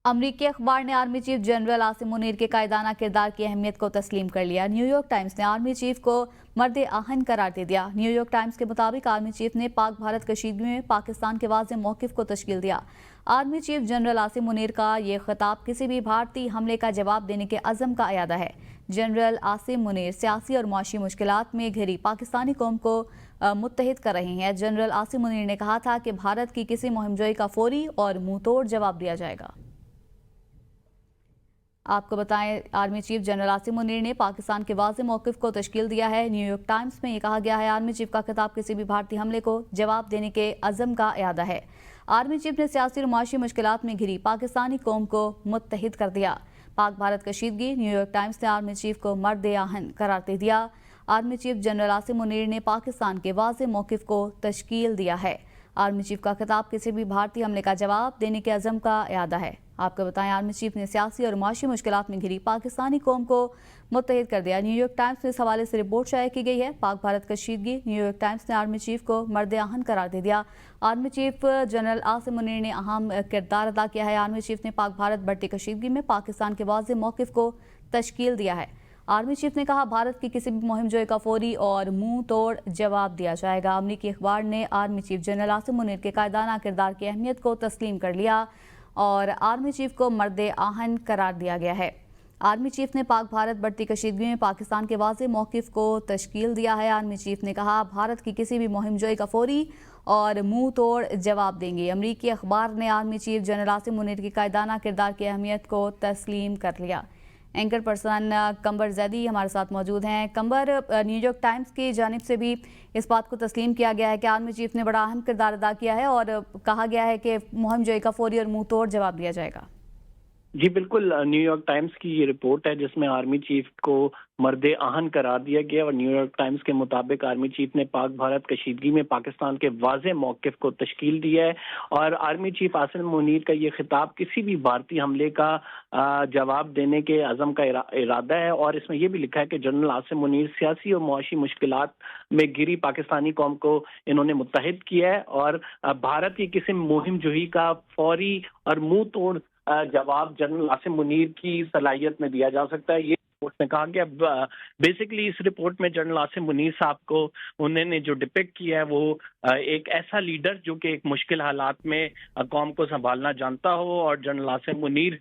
अमरीकी अखबार ने army chief general Asim Munir के कायदाना किरदार की अहमियत को तस्लीम कर लिया। न्यूयॉर्क टाइम्स ने आर्मी चीफ को मर्द आहन करार दे दिया। न्यूयॉर्क टाइम्स के मुताबिक आर्मी चीफ ने पाक भारत कशीदगी में पाकिस्तान के वाज़ेह मौक़िफ़ को तश्कील दिया। Army chief general Asim Munir का ये खिताब किसी भी भारतीय हमले का जवाब देने के अज़म का अयादा है। जनरल आसिम मुनीर सियासी और मुआशी मुश्किलात में घिरी पाकिस्तानी कौम को मुत्तहिद कर रहे हैं। जनरल आसिम मुनीर ने कहा था कि भारत की किसी मुहिमजोई का फौरी और मुंह तोड़ जवाब दिया जाएगा। आपको बताएं, army chief general Asim Munir ने पाकिस्तान के वाज़ेह मौक़िफ़ को तश्कील दिया है। न्यूयॉर्क टाइम्स में ये कहा गया है, आर्मी चीफ का खिताब किसी भी भारतीय हमले को जवाब देने के अज़म का इरादा है। आर्मी चीफ ने सियासी और मुआशी मुश्किलात में घिरी पाकिस्तानी कौम को मुत्तहिद कर दिया। पाक भारत कशीदगी। न्यूयॉर्क टाइम्स ने आर्मी चीफ को मर्द आहन करार दे दिया। Army chief general Asim Munir ने पाकिस्तान के वाज़ेह मौक़िफ़ को तश्कील दिया है। आर्मी चीफ का खिताब किसी भी भारतीय हमले का जवाब देने के अज़म का इरादा है। आपको बताएं, आर्मी चीफ ने सियासी और मुआशी मुश्किलात में घिरी पाकिस्तानी कौम को मुत्तहिद कर दिया। न्यूयॉर्क टाइम्स में इस हवाले से रिपोर्ट शाया की गई है। पाक भारत कशीदगी। न्यूयॉर्क टाइम्स ने आर्मी चीफ को मर्द आहन करार दे दिया। Army chief general Asim Munir ने अहम किरदार अदा किया है। आर्मी चीफ ने पाक भारत बढ़ती कशीदगी में पाकिस्तान के वाज़ेह मौक़िफ़ को तश्कील दिया है। आर्मी चीफ ने कहा, भारत की किसी भी मुहिमजोई का फौरी और मुंह तोड़ जवाब दिया जाएगा। अमरीकी अखबार ने army chief general Asim Munir के कायदाना किरदार की अहमियत को तस्लीम कर लिया और आर्मी चीफ को मर्द आहन करार दिया गया है। आर्मी चीफ ने पाक भारत बढ़ती कशीदगी में पाकिस्तान के वाज़ेह मौक़िफ़ को तश्कील दिया है। आर्मी चीफ ने कहा, भारत की किसी भी मुहिमजोई का फौरी और मुंह तोड़ जवाब देंगे। अमरीकी अखबार ने army chief general Asim Munir की कायदाना किरदार की अहमियत को तस्लीम कर लिया। एंकर पर्सन कंबर जैदी हमारे साथ मौजूद हैं। कंबर, न्यूयॉर्क टाइम्स की जानिब से भी इस बात को तस्लीम किया गया है कि आर्मी चीफ ने बड़ा अहम किरदार अदा किया है और कहा गया है कि मुहिमजोई का फौरी और मुंह तोड़ जवाब दिया जाएगा। जी बिल्कुल, न्यूयॉर्क टाइम्स की ये रिपोर्ट है जिसमें आर्मी चीफ को मर्द आहन करार दिया गया और न्यूयॉर्क टाइम्स के मुताबिक आर्मी चीफ ने पाक भारत कशीदगी में पाकिस्तान के वाज़ेह मौक़िफ़ को तश्कील दिया है और आर्मी चीफ आसिम मुनीर का ये खिताब किसी भी भारतीय हमले का जवाब देने के अज़म का इरादा है। और इसमें यह भी लिखा है कि जनरल आसिम मुनीर सियासी और मुआशी मुश्किलात में घिरी पाकिस्तानी कौम को इन्होंने मुत्तहिद किया है और भारत की किसी मुहिम जोही का फौरी और मुंह तोड़ जवाब जनरल आसिम मुनीर की सलाहियत में दिया जा सकता है। ये रिपोर्ट में कहा गया। बेसिकली इस रिपोर्ट में जनरल आसिम मुनीर साहब को उन्होंने जो डिपिक्ट किया है वो एक ऐसा लीडर जो कि एक मुश्किल हालात में कौम को संभालना जानता हो और general Asim Munir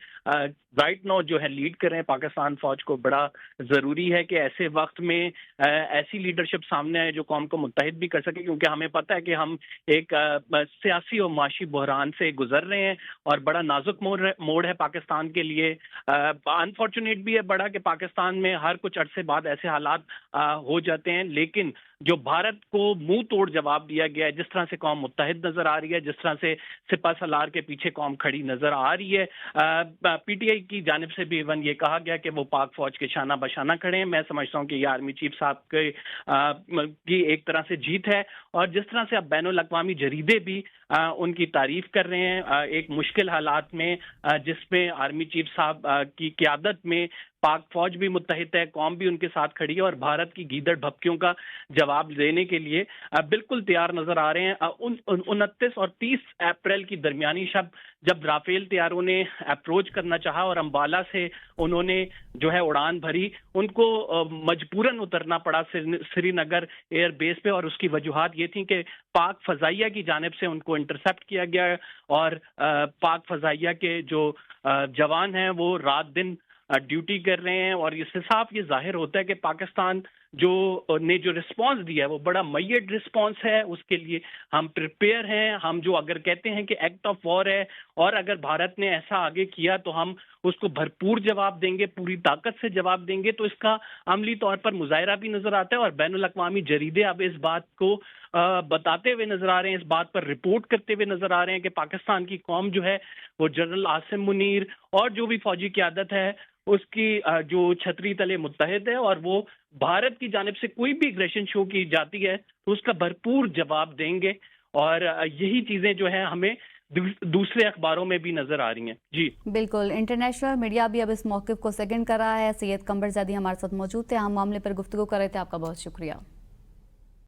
right now जो है लीड कर रहे हैं पाकिस्तान फौज को। बड़ा ज़रूरी है कि ऐसे वक्त में ऐसी लीडरशिप सामने आए जो कौम को मुत्तहिद भी कर सके, क्योंकि हमें पता है कि हम एक सियासी और माशी बहरान से गुजर रहे हैं और बड़ा नाजुक मोड़ है पाकिस्तान के लिए। अनफॉर्चुनेट भी है बड़ा कि पाकिस्तान में हर कुछ अरसे बाद ऐसे हालात हो जाते हैं, लेकिन जो भारत को मुंह तोड़ जवाब दिया गया है, जिस तरह से कौम मुत्तहिद नजर आ रही है, जिस तरह से सिपा सलार के पीछे कौम खड़ी नजर आ रही है, पीटीआई की जानिब से भी इवन ये कहा गया कि वो पाक फौज के शाना बशाना खड़े हैं। मैं समझता हूँ कि ये आर्मी चीफ साहब की एक तरह से जीत है और जिस तरह से अब बैनुल अक़वामी जरीदे भी उनकी तारीफ कर रहे हैं एक मुश्किल हालात में जिसमें आर्मी चीफ साहब की क़यादत में पाक फौज भी मुत्तहिद है, कौम भी उनके साथ खड़ी है और भारत की गीदड़ भपकियों का जवाब देने के लिए बिल्कुल तैयार नजर आ रहे हैं। 29 और 30 अप्रैल की दरमियानी शब जब राफेल तैयारों ने अप्रोच करना चाहा और अंबाला से उन्होंने जो है उड़ान भरी, उनको मजबूरन उतरना पड़ा श्रीनगर एयर बेस पे और उसकी वजूहात ये थी कि पाक फजाइया की जानिब से उनको इंटरसेप्ट किया गया और पाक फजाइया के जो जवान हैं वो रात दिन ड्यूटी कर रहे हैं और इससे साफ ये जाहिर होता है कि पाकिस्तान ने जो रिस्पांस दिया है वो बड़ा मय्यद रिस्पांस है। उसके लिए हम प्रिपेयर हैं। हम जो अगर कहते हैं कि एक्ट ऑफ वॉर है और अगर भारत ने ऐसा आगे किया तो हम उसको भरपूर जवाब देंगे, पूरी ताकत से जवाब देंगे। तो इसका अमली तौर पर मुजाहिरा भी नजर आता है और बैनुल अक़वामी जरीदे अब इस बात को बताते हुए नजर आ रहे हैं, इस बात पर रिपोर्ट करते हुए नजर आ रहे हैं कि पाकिस्तान की कौम जो है वो जनरल आसिम मुनीर और जो भी फौजी क़यादत है उसकी जो छतरी तले मुत्तहिद है और वो भारत की जानिब से कोई भी एग्रेशन शो की जाती है तो उसका भरपूर जवाब देंगे। और यही चीजें जो है हमें दूसरे अखबारों में भी नजर आ रही हैं। जी बिल्कुल, इंटरनेशनल मीडिया भी अब इस मौक़िफ़ को सेकंड कर रहा है। सैयद कंबर ज़ैदी हमारे साथ मौजूद थे, हम मामले पर गुफ्तगू कर रहे थे। आपका बहुत शुक्रिया।